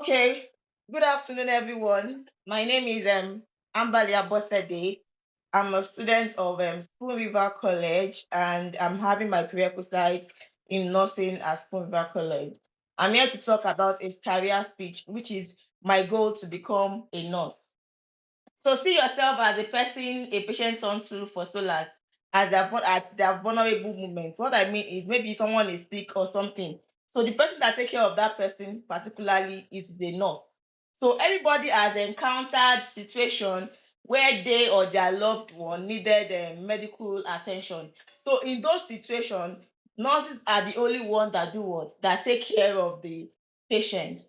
Okay, good afternoon, everyone. My name is Ambalia Bosede. I'm a student of Spoon River College, and I'm having my prerequisite in nursing at Spoon River College. I'm here to talk about a career speech, which is my goal to become a nurse. So see yourself as a person a patient turn to for solace at their vulnerable moments. What I mean is maybe someone is sick or something. So the person that take care of that person particularly is the nurse. So everybody has encountered situation where they or their loved one needed medical attention. So in those situations, nurses are the only one that do what? That take care of the patient.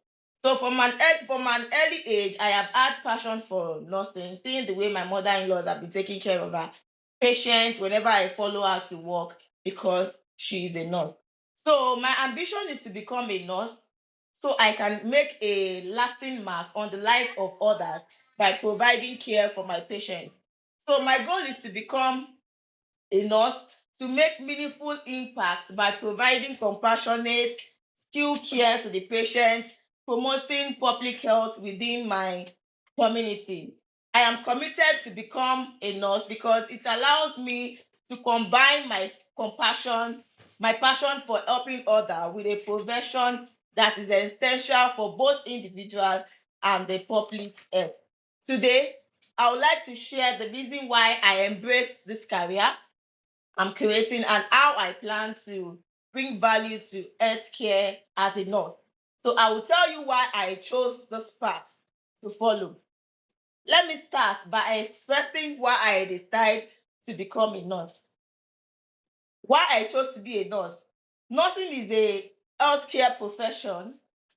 So from an early age, I have had passion for nursing, seeing the way my mother-in-laws have been taking care of her patients whenever I follow her to work because she is a nurse. So my ambition is to become a nurse so I can make a lasting mark on the life of others by providing care for my patients. So my goal is to become a nurse to make meaningful impact by providing compassionate, skilled care to the patient, promoting public health within my community. I am committed to become a nurse because it allows me to combine my compassion, my passion for helping others with a profession that is essential for both individuals and the public health. Today, I would like to share the reason why I embrace this career I'm creating and how I plan to bring value to healthcare as a nurse. So I will tell you why I chose this path to follow. Let me start by expressing why I decided to become a nurse. Why I chose to be a nurse. Nursing is a healthcare profession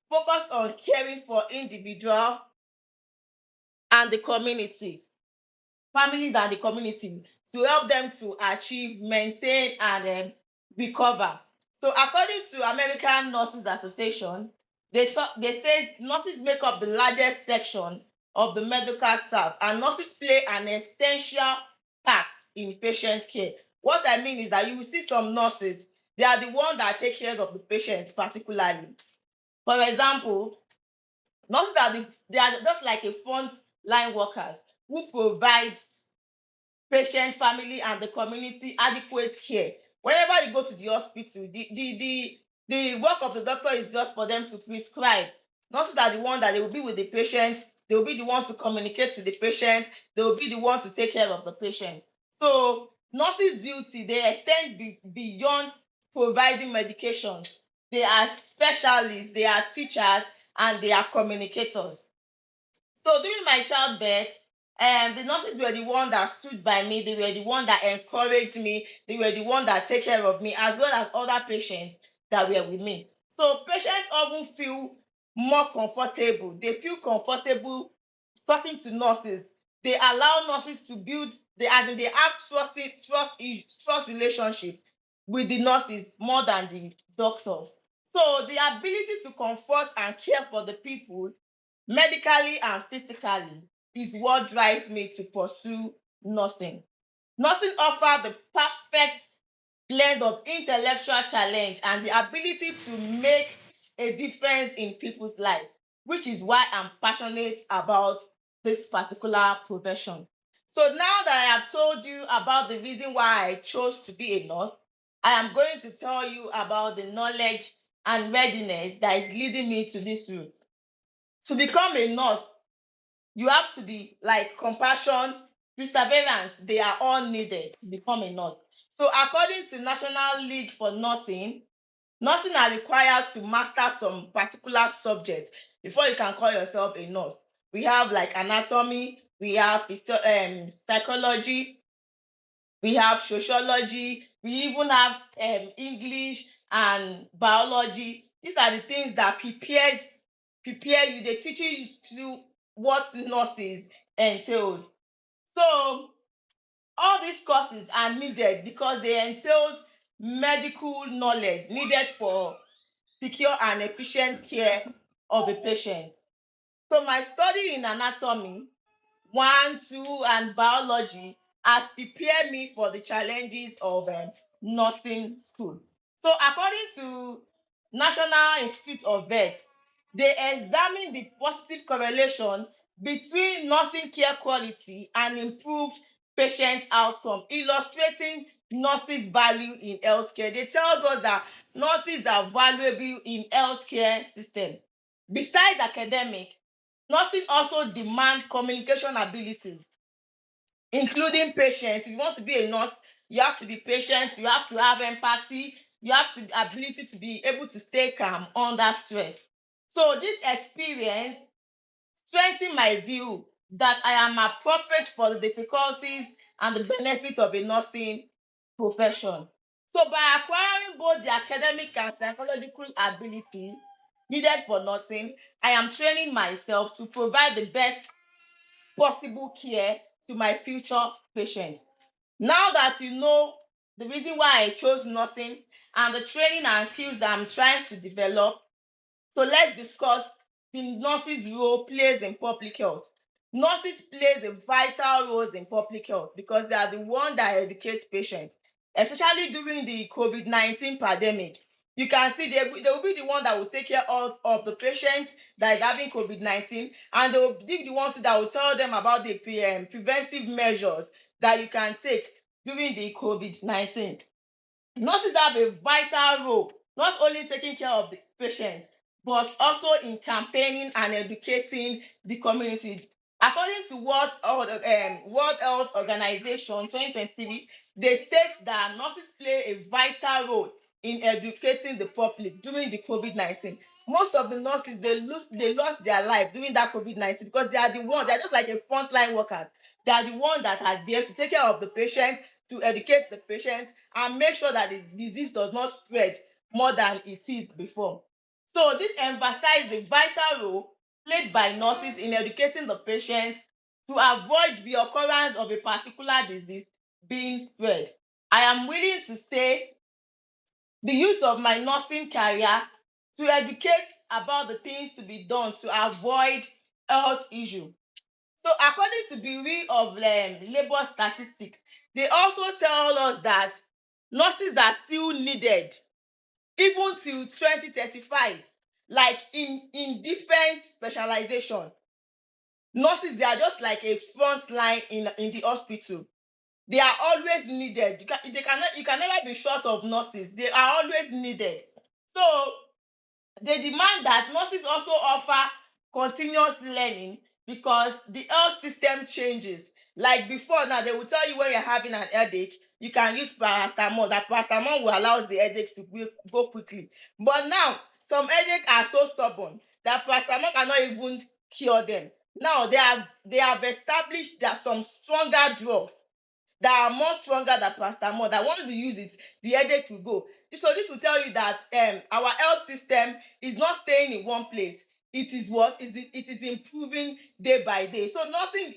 focused on caring for individual and the community, families and the community to help them to achieve, maintain, and recover. So, according to American Nurses Association, they say nurses make up the largest section of the medical staff, and nurses play an essential part in patient care. What I mean is that you will see some nurses, they are the ones that take care of the patients particularly. For example, nurses they are just like a front line workers who provide patient, family, and the community adequate care. Whenever you go to the hospital, the work of the doctor is just for them to prescribe. Nurses are the one that they will be with the patient, they will be the one to communicate with the patient, they will be the one to take care of the patient. So nurses' duty they extend beyond providing medication. They are specialists, they are teachers, and they are communicators. So during my childbirth, the nurses were the one that stood by me. They were the one that encouraged me. They were the one that take care of me, as well as other patients that were with me. So patients often feel more comfortable. They feel comfortable talking to nurses. They allow nurses to build as in they have trust relationship with the nurses more than the doctors. So the ability to comfort and care for the people medically and physically is what drives me to pursue nursing. Nursing offers the perfect blend of intellectual challenge and the ability to make a difference in people's life, which is why I'm passionate about this particular profession. So now that I have told you about the reason why I chose to be a nurse, I am going to tell you about the knowledge and readiness that is leading me to this route. To become a nurse, you have to be like compassion, perseverance, they are all needed to become a nurse. So according to National League for Nursing, nursing are required to master some particular subjects before you can call yourself a nurse. We have like anatomy, we have psychology, we have sociology, we even have English and biology. These are the things that prepare you, they teach you what nurses entails. So all these courses are needed because they entails medical knowledge needed for secure and efficient care of a patient. So my study in anatomy, one, two, and biology has prepared me for the challenges of nursing school. So according to National Institute of Vet, They examine the positive correlation between nursing care quality and improved patient outcome, illustrating nurses' value in healthcare. They tell us that nurses are valuable in healthcare system. Besides academic, nursing also demand communication abilities, including patience. If you want to be a nurse, you have to be patient, you have to have empathy, you have to ability to be able to stay calm under stress. So this experience strengthen my view that I am appropriate for the difficulties and the benefits of a nursing profession. So by acquiring both the academic and psychological ability needed for nursing, I am training myself to provide the best possible care to my future patients. Now that you know the reason why I chose nursing and the training and skills that I'm trying to develop, so let's discuss the nurses' role plays in public health. Nurses plays a vital role in public health because they are the one that educate patients, especially during the COVID-19 pandemic. You can see they will be the one that will take care of the patient that is having COVID-19, and they will be the ones that will tell them about the preventive measures that you can take during the COVID-19. Nurses have a vital role, not only taking care of the patient, but also in campaigning and educating the community. According to World Health Organization 2023, they state that nurses play a vital role in educating the public during the COVID-19. Most of the nurses they lost their life during that COVID-19 because they are the ones, they are just like a frontline workers. They are the ones that are there to take care of the patient, to educate the patient, and make sure that the disease does not spread more than it is before. So this emphasizes the vital role played by nurses in educating the patient to avoid the occurrence of a particular disease being spread. I am willing to say the use of my nursing career to educate about the things to be done to avoid health issue. So according to Bureau of Labour Statistics, they also tell us that nurses are still needed even till 2035, like in different specialization. Nurses, they are just like a front line in the hospital. They are always needed. You can never be short of nurses. They are always needed. So they demand that nurses also offer continuous learning because the health system changes. Like before now, they will tell you when you're having an headache, you can use paracetamol. That paracetamol will allow the headache to go quickly. But now, some headaches are so stubborn that paracetamol cannot even cure them. Now they have established that some stronger drugs that are more stronger than paracetamol, that once you use it, the headache will go. So this will tell you that our health system is not staying in one place. It is what is it is improving day by day. So nothing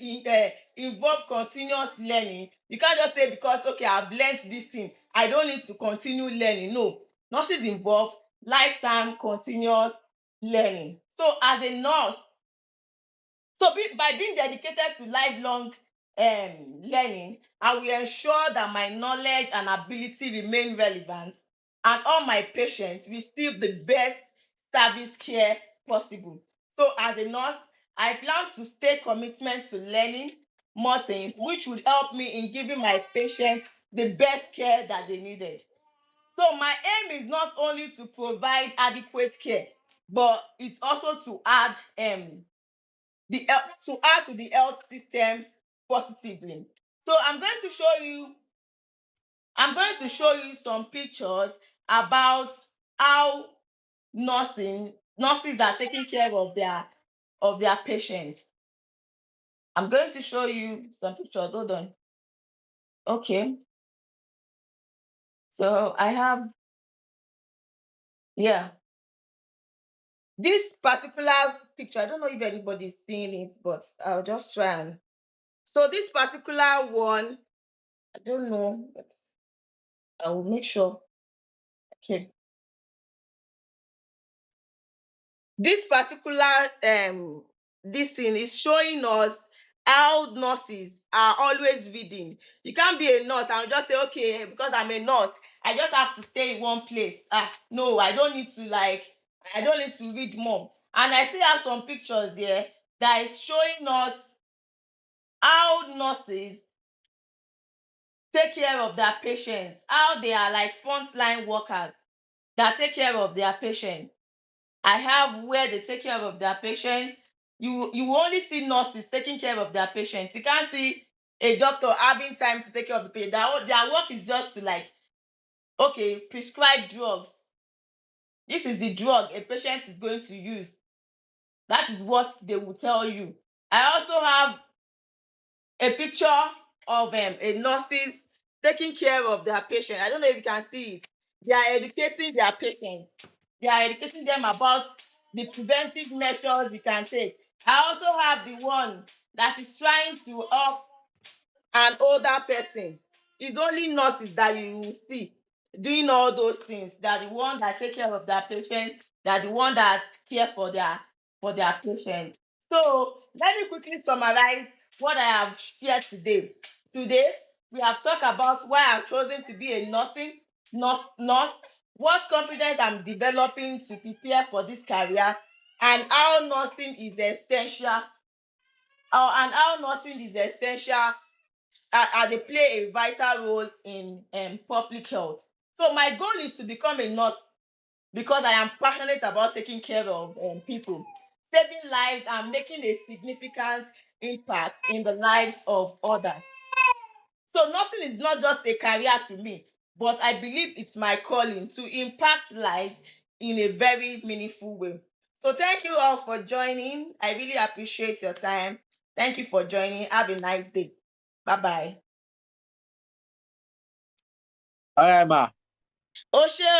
involve continuous learning. You can't just say because okay, I've learned this thing, I don't need to continue learning. No, nothing involve lifetime continuous learning. So as a nurse, by being dedicated to lifelong learning, I will ensure that my knowledge and ability remain relevant and all my patients receive the best service care possible. So as a nurse, I plan to stay commitment to learning more things, which would help me in giving my patients the best care that they needed. So my aim is not only to provide adequate care, but it's also to add to the health system positively. So I'm going to show you some pictures about how nurses are taking care of their patients. I'm going to show you some pictures. Hold on. Okay. So I have, yeah, this particular picture. I don't know if anybody's seeing it, but I'll just try and. So this particular one, I don't know, but I will make sure. Okay. This particular this thing is showing us how nurses are always reading. You can't be a nurse and just say okay, because I'm a nurse, I just have to stay in one place. No, I don't need to read more. And I still have some pictures here that is showing us how nurses take care of their patients, how they are like frontline workers that take care of their patients. I have where they take care of their patients. You will only see nurses taking care of their patients. You can't see a doctor having time to take care of the patient. Their work is just to like, okay, prescribe drugs. This is the drug a patient is going to use. That is what they will tell you. I also have a picture of a nurses taking care of their patient. I don't know if you can see it. They are educating their patients. They are educating them about the preventive measures you can take. I also have the one that is trying to help an older person. It's only nurses that you will see doing all those things. They're the one that take care of their patients. They're the one that care for their patients. So let me quickly summarize what I have shared today. Today we have talked about why I've chosen to be a nurse, what confidence I'm developing to prepare for this career, and how nursing is essential, and how nursing is essential, they play a vital role in public health. So my goal is to become a nurse because I am passionate about taking care of people, saving lives, and making a significant impact in the lives of others. So nursing is not just a career to me, but I believe it's my calling to impact lives in a very meaningful way. So thank you all for joining. I really appreciate your time. Thank you for joining. Have a nice day. Bye bye. All right, ma. Ó ṣé o.